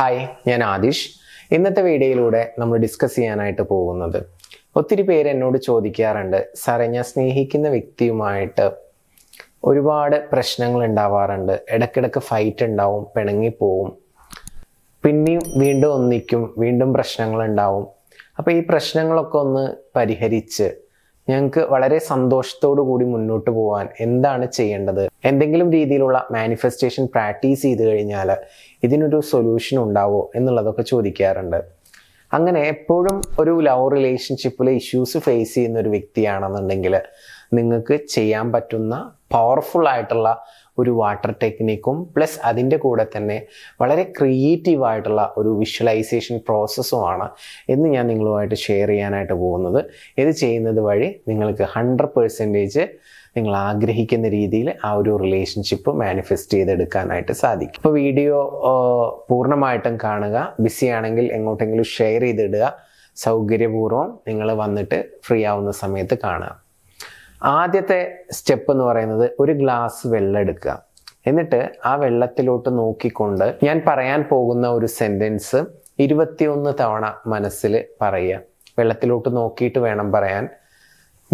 Hi, ഞാൻ ആദിഷ്. ഇന്നത്തെ വീഡിയോയിലൂടെ നമ്മൾ ഡിസ്കസ് ചെയ്യാനായിട്ട് പോകുന്നത്, ഒത്തിരി പേര് എന്നോട് ചോദിക്കാറുണ്ട്, സാറേ ഞാൻ സ്നേഹിക്കുന്ന വ്യക്തിയുമായിട്ട് ഒരുപാട് പ്രശ്നങ്ങൾ ഉണ്ടാവാറുണ്ട്, ഇടയ്ക്കിടയ്ക്ക് ഫൈറ്റ് ഉണ്ടാവും, പിണങ്ങിപ്പോവും, പിന്നെയും വീണ്ടും ഒന്നിക്കും, വീണ്ടും പ്രശ്നങ്ങൾ ഉണ്ടാവും. അപ്പോൾ ഈ പ്രശ്നങ്ങളൊക്കെ ഒന്ന് പരിഹരിച്ച് ഞങ്ങൾക്ക് വളരെ സന്തോഷത്തോടു കൂടി മുന്നോട്ട് പോകാൻ എന്താണ് ചെയ്യേണ്ടത്? എന്തെങ്കിലും രീതിയിലുള്ള മാനിഫെസ്റ്റേഷൻ പ്രാക്ടീസ് ചെയ്ത് കഴിഞ്ഞാൽ ഇതിനൊരു സൊല്യൂഷൻ ഉണ്ടാവോ എന്നുള്ളതൊക്കെ ചോദിക്കാറുണ്ട്. അങ്ങനെ എപ്പോഴും ഒരു ലവ് റിലേഷൻഷിപ്പിൽ ഇഷ്യൂസ് ഫേസ് ചെയ്യുന്ന ഒരു വ്യക്തിയാണെന്നുണ്ടെങ്കിൽ നിങ്ങൾക്ക് ചെയ്യാൻ പറ്റുന്ന പവർഫുൾ ആയിട്ടുള്ള ഒരു വാട്ടർ ടെക്നിക്കും പ്ലസ് അതിൻ്റെ കൂടെ തന്നെ വളരെ ക്രിയേറ്റീവായിട്ടുള്ള ഒരു വിഷ്വലൈസേഷൻ പ്രോസസ്സുമാണ് എന്ന് ഞാൻ നിങ്ങളുമായിട്ട് ഷെയർ ചെയ്യാനായിട്ട് പോകുന്നത്. ഇത് ചെയ്യുന്നത് വഴി നിങ്ങൾക്ക് 100% നിങ്ങൾ ആഗ്രഹിക്കുന്ന രീതിയിൽ ആ ഒരു റിലേഷൻഷിപ്പ് മാനിഫെസ്റ്റ് ചെയ്തെടുക്കാനായിട്ട് സാധിക്കും. ഇപ്പോൾ വീഡിയോ പൂർണ്ണമായിട്ടും കാണുക. ബിസി ആണെങ്കിൽ എങ്ങോട്ടെങ്കിലും ഷെയർ ചെയ്തിടുക. സൗകര്യപൂർവ്വം നിങ്ങൾ വന്നിട്ട് ഫ്രീ ആവുന്ന സമയത്ത് കാണുക. ആദ്യത്തെ സ്റ്റെപ്പ് എന്ന് പറയുന്നത്, ഒരു ഗ്ലാസ് വെള്ളം എടുക്കുക. എന്നിട്ട് ആ വെള്ളത്തിലോട്ട് നോക്കിക്കൊണ്ട് ഞാൻ പറയാൻ പോകുന്ന ഒരു സെൻറ്റൻസ് 21 തവണ മനസ്സിൽ പറയുക. വെള്ളത്തിലോട്ട് നോക്കിയിട്ട് വേണം പറയാൻ.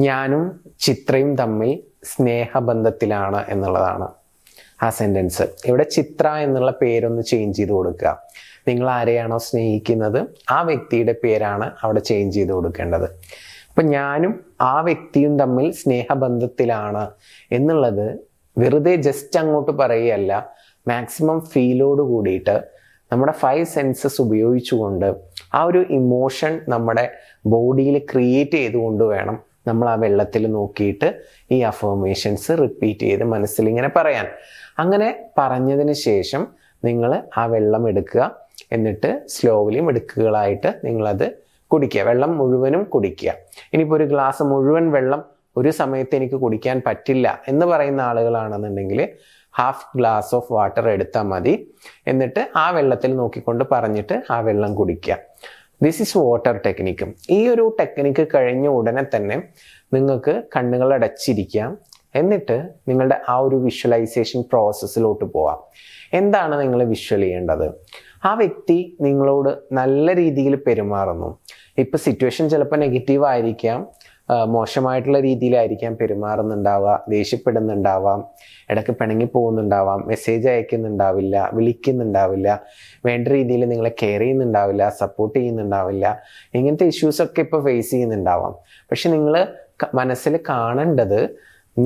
ഞാനും ചിത്രയും തമ്മിൽ സ്നേഹബന്ധത്തിലാണ് എന്നുള്ളതാണ് ആ സെൻറ്റൻസ്. ഇവിടെ ചിത്ര എന്നുള്ള പേരൊന്ന് ചേഞ്ച് ചെയ്ത് കൊടുക്കുക. നിങ്ങൾ ആരെയാണോ സ്നേഹിക്കുന്നത് ആ വ്യക്തിയുടെ പേരാണ് അവിടെ ചേഞ്ച് ചെയ്ത് കൊടുക്കേണ്ടത്. അപ്പം ഞാനും ആ വ്യക്തിയും തമ്മിൽ സ്നേഹബന്ധത്തിലാണ് എന്നുള്ളത് വെറുതെ ജസ്റ്റ് അങ്ങോട്ട് പറയുകയല്ല, മാക്സിമം ഫീലോട് കൂടിയിട്ട് നമ്മുടെ 5 സെൻസസ് ഉപയോഗിച്ചുകൊണ്ട് ആ ഒരു ഇമോഷൻ നമ്മുടെ ബോഡിയിൽ ക്രിയേറ്റ് ചെയ്തുകൊണ്ട് വേണം നമ്മൾ ആ വെള്ളത്തിൽ നോക്കിയിട്ട് ഈ അഫർമേഷൻസ് റിപ്പീറ്റ് ചെയ്ത് മനസ്സിൽ ഇങ്ങനെ പറയാൻ. അങ്ങനെ പറഞ്ഞതിന് ശേഷം നിങ്ങൾ ആ വെള്ളം എടുക്കുക. എന്നിട്ട് സ്ലോലി മിടുക്കുകളായിട്ട് നിങ്ങളത് കുടിക്കുക. വെള്ളം മുഴുവനും കുടിക്കുക. ഇനിയിപ്പോൾ ഒരു ഗ്ലാസ് മുഴുവൻ വെള്ളം ഒരു സമയത്ത് എനിക്ക് കുടിക്കാൻ പറ്റില്ല എന്ന് പറയുന്ന ആളുകളാണെന്നുണ്ടെങ്കിൽ ഹാഫ് ഗ്ലാസ് ഓഫ് വാട്ടർ എടുത്താൽ മതി. എന്നിട്ട് ആ വെള്ളത്തിൽ നോക്കിക്കൊണ്ട് പറഞ്ഞിട്ട് ആ വെള്ളം കുടിക്കുക. ദിസ് ഈസ് വാട്ടർ ടെക്നിക്കും. ഈ ഒരു ടെക്നിക്ക് കഴിഞ്ഞ ഉടനെ തന്നെ നിങ്ങൾക്ക് കണ്ണുകൾ അടച്ചിരിക്കാം. എന്നിട്ട് നിങ്ങളുടെ ആ ഒരു വിഷ്വലൈസേഷൻ പ്രോസസ്സിലോട്ട് പോവാം. എന്താണ് നിങ്ങൾ വിഷ്വൽ ചെയ്യേണ്ടത്? ആ വ്യക്തി നിങ്ങളോട് നല്ല രീതിയിൽ പെരുമാറുന്നു. ഇപ്പം സിറ്റുവേഷൻ ചിലപ്പോൾ നെഗറ്റീവ് ആയിരിക്കാം, മോശമായിട്ടുള്ള രീതിയിലായിരിക്കാം പെരുമാറുന്നുണ്ടാവുക, ദേഷ്യപ്പെടുന്നുണ്ടാവാം, ഇടയ്ക്ക് പിണങ്ങി പോകുന്നുണ്ടാവാം, മെസ്സേജ് അയക്കുന്നുണ്ടാവില്ല, വിളിക്കുന്നുണ്ടാവില്ല, വേണ്ട രീതിയിൽ നിങ്ങളെ കെയർ ചെയ്യുന്നുണ്ടാവില്ല, സപ്പോർട്ട് ചെയ്യുന്നുണ്ടാവില്ല. ഇങ്ങനത്തെ ഇഷ്യൂസൊക്കെ ഇപ്പോൾ ഫേസ് ചെയ്യുന്നുണ്ടാവാം. പക്ഷെ നിങ്ങൾ മനസ്സിൽ കാണേണ്ടത്,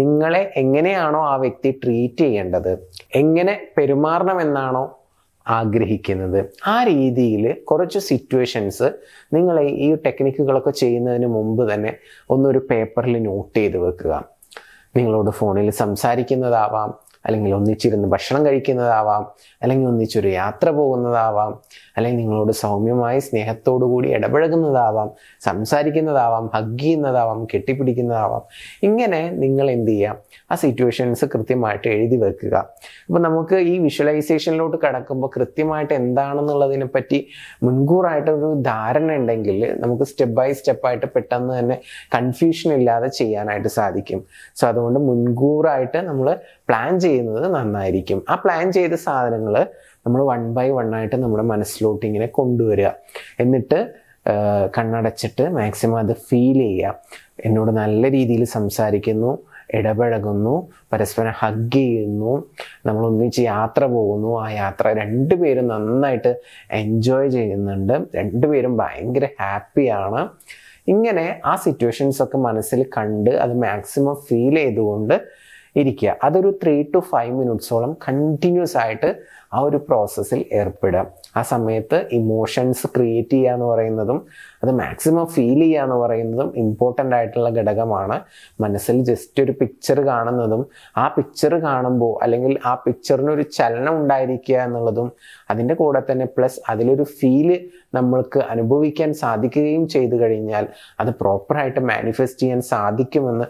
നിങ്ങളെ എങ്ങനെയാണോ ആ വ്യക്തി ട്രീറ്റ് ചെയ്യേണ്ടത്, എങ്ങനെ പെരുമാറണമെന്നാണോ ആഗ്രഹിക്കുന്നത്, ആ രീതിയിൽ കുറച്ച് സിറ്റുവേഷൻസ് നിങ്ങൾ ഈ ടെക്നിക്കുകളൊക്കെ ചെയ്യുന്നതിന് മുമ്പ് തന്നെ ഒന്നൊരു പേപ്പറിൽ നോട്ട് ചെയ്ത് വെക്കുക. നിങ്ങളോട് ഫോണിൽ സംസാരിക്കുന്നതാവാം, അല്ലെങ്കിൽ ഒന്നിച്ചിരുന്ന് ഭക്ഷണം കഴിക്കുന്നതാവാം, അല്ലെങ്കിൽ ഒന്നിച്ചൊരു യാത്ര പോകുന്നതാവാം, അല്ലെങ്കിൽ നിങ്ങളോട് സൗമ്യമായി സ്നേഹത്തോടു കൂടി ഇടപഴകുന്നതാവാം, സംസാരിക്കുന്നതാവാം, ഹഗ് ചെയ്യുന്നതാവാം, കെട്ടിപ്പിടിക്കുന്നതാവാം. ഇങ്ങനെ നിങ്ങൾ എന്ത് ചെയ്യാം, ആ സിറ്റുവേഷൻസ് കൃത്യമായിട്ട് എഴുതി വെക്കുക. അപ്പോൾ നമുക്ക് ഈ വിഷ്വലൈസേഷനിലോട്ട് കടക്കുമ്പോൾ കൃത്യമായിട്ട് എന്താണെന്നുള്ളതിനെ പറ്റി മുൻകൂറായിട്ടൊരു ധാരണ ഉണ്ടെങ്കിൽ നമുക്ക് സ്റ്റെപ്പ് ബൈ സ്റ്റെപ്പായിട്ട് പെട്ടെന്ന് തന്നെ കൺഫ്യൂഷൻ ഇല്ലാതെ ചെയ്യാനായിട്ട് സാധിക്കും. സോ അതുകൊണ്ട് മുൻകൂറായിട്ട് നമ്മൾ പ്ലാൻ ചെയ്യുന്നത് നന്നായിരിക്കും. ആ പ്ലാൻ ചെയ്ത സാധനങ്ങൾ നമ്മൾ 1 by 1 ആയിട്ട് നമ്മുടെ മനസ്സിലോട്ട് ഇങ്ങനെ കൊണ്ടുവരിക. എന്നിട്ട് കണ്ണടച്ചിട്ട് മാക്സിമം അത് ഫീൽ ചെയ്യുക. എന്നോട് നല്ല രീതിയിൽ സംസാരിക്കുന്നു, ഇടപഴകുന്നു, പരസ്പരം ഹഗ് ചെയ്യുന്നു, നമ്മൾ ഒന്നിച്ച് യാത്ര പോകുന്നു, ആ യാത്ര രണ്ടുപേരും നന്നായിട്ട് എൻജോയ് ചെയ്യുന്നുണ്ട്, രണ്ടുപേരും ഭയങ്കര ഹാപ്പിയാണ്. ഇങ്ങനെ ആ സിറ്റുവേഷൻസ് ഒക്കെ മനസ്സിൽ കണ്ട് അത് മാക്സിമം ഫീൽ ചെയ്തുകൊണ്ട് ഇരിക്കുക. അതൊരു 3 to 5 മിനിറ്റ്സോളം കണ്ടിന്യൂസ് ആയിട്ട് ആ ഒരു പ്രോസസ്സിൽ ഏർപ്പെടുക. ആ സമയത്ത് ഇമോഷൻസ് ക്രിയേറ്റ് ചെയ്യുക എന്ന് പറയുന്നതും അത് മാക്സിമം ഫീൽ ചെയ്യുക എന്ന് പറയുന്നതും ഇമ്പോർട്ടൻ്റ് ആയിട്ടുള്ള ഘടകമാണ്. മനസ്സിൽ ജസ്റ്റ് ഒരു പിക്ചർ കാണുന്നതും ആ പിക്ചർ കാണുമ്പോൾ അല്ലെങ്കിൽ ആ പിക്ചറിനൊരു ചലനം ഉണ്ടായിരിക്കുക എന്നുള്ളതും അതിൻ്റെ കൂടെ തന്നെ പ്ലസ് അതിലൊരു ഫീല് നമ്മൾക്ക് അനുഭവിക്കാൻ സാധിക്കുകയും ചെയ്തു കഴിഞ്ഞാൽ അത് പ്രോപ്പറായിട്ട് മാനിഫെസ്റ്റ് ചെയ്യാൻ സാധിക്കുമെന്ന്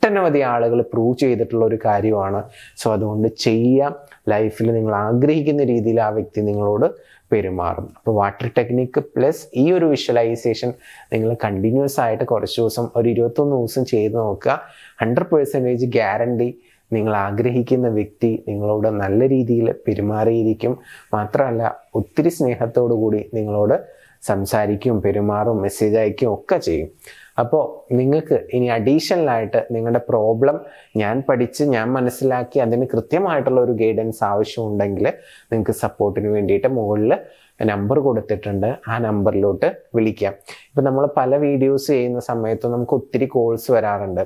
ഒട്ടനവധി ആളുകൾ പ്രൂവ് ചെയ്തിട്ടുള്ള ഒരു കാര്യമാണ്. സോ അതുകൊണ്ട് ചെയ്യാം. ലൈഫിൽ നിങ്ങൾ ആഗ്രഹിക്കുന്ന രീതിയിൽ ആ വ്യക്തി നിങ്ങളോട് പെരുമാറും. അപ്പോൾ വാട്ടർ ടെക്നിക്ക് പ്ലസ് ഈ ഒരു വിഷ്വലൈസേഷൻ നിങ്ങൾ കണ്ടിന്യൂസ് ആയിട്ട് കുറച്ച് ദിവസം, ഒരു 21 ദിവസം ചെയ്ത് നോക്കുക. 100% ഗ്യാരണ്ടി നിങ്ങൾ ആഗ്രഹിക്കുന്ന വ്യക്തി നിങ്ങളോട് നല്ല രീതിയിൽ പെരുമാറിയിരിക്കും. മാത്രമല്ല ഒത്തിരി സ്നേഹത്തോടു കൂടി നിങ്ങളോട് സംസാരിക്കും, പെരുമാറും, മെസ്സേജ് അയക്കും ഒക്കെ ചെയ്യും. അപ്പോൾ നിങ്ങൾക്ക് ഇനി അഡീഷണലായിട്ട് നിങ്ങളുടെ പ്രോബ്ലം ഞാൻ പഠിച്ച് ഞാൻ മനസ്സിലാക്കി അതിന് കൃത്യമായിട്ടുള്ള ഒരു ഗൈഡൻസ് ആവശ്യമുണ്ടെങ്കിൽ നിങ്ങൾക്ക് സപ്പോർട്ടിന് വേണ്ടിയിട്ട് മുകളിൽ നമ്പർ കൊടുത്തിട്ടുണ്ട്. ആ നമ്പറിലോട്ട് വിളിക്കാം. ഇപ്പം നമ്മൾ പല വീഡിയോസ് ചെയ്യുന്ന സമയത്ത് നമുക്ക് ഒത്തിരി കോൾസ് വരാറുണ്ട്.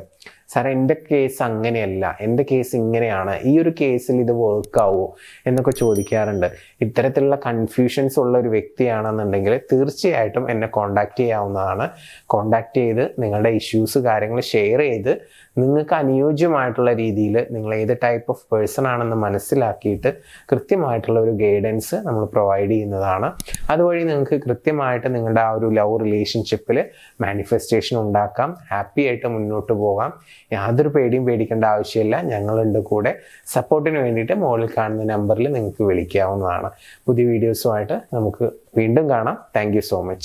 സാർ എൻ്റെ കേസ് അങ്ങനെയല്ല, എൻ്റെ കേസ് ഇങ്ങനെയാണ്, ഈ ഒരു കേസിൽ ഇത് വർക്കാവോ എന്നൊക്കെ ചോദിക്കാറുണ്ട്. ഇത്തരത്തിലുള്ള കൺഫ്യൂഷൻസ് ഉള്ള ഒരു വ്യക്തിയാണെന്നുണ്ടെങ്കിൽ തീർച്ചയായിട്ടും എന്നെ കോൺടാക്റ്റ് ചെയ്യാവുന്നതാണ്. കോൺടാക്റ്റ് ചെയ്ത് നിങ്ങളുടെ ഇഷ്യൂസ് കാര്യങ്ങൾ ഷെയർ ചെയ്ത് നിങ്ങൾക്ക് അനുയോജ്യമായിട്ടുള്ള രീതിയിൽ നിങ്ങൾ ഏത് ടൈപ്പ് ഓഫ് പേഴ്സൺ ആണെന്ന് മനസ്സിലാക്കിയിട്ട് കൃത്യമായിട്ടുള്ള ഒരു ഗൈഡൻസ് നമ്മൾ പ്രൊവൈഡ് ചെയ്യുന്നതാണ്. അതുവഴി നിങ്ങൾക്ക് കൃത്യമായിട്ട് നിങ്ങളുടെ ആ ഒരു ലവ് റിലേഷൻഷിപ്പിൽ മാനിഫെസ്റ്റേഷൻ ഉണ്ടാക്കാം, ഹാപ്പി ആയിട്ട് മുന്നോട്ട് പോകാം. യാതൊരു പേടിക്കേണ്ട ആവശ്യമില്ല. ഞങ്ങളുണ്ട് കൂടെ. സപ്പോർട്ടിന് വേണ്ടിയിട്ട് മുകളിൽ കാണുന്ന നമ്പറിൽ നിങ്ങൾക്ക് വിളിക്കാവുന്നതാണ്. പുതിയ വീഡിയോസുമായിട്ട് നമുക്ക് വീണ്ടും കാണാം. Thank you so much.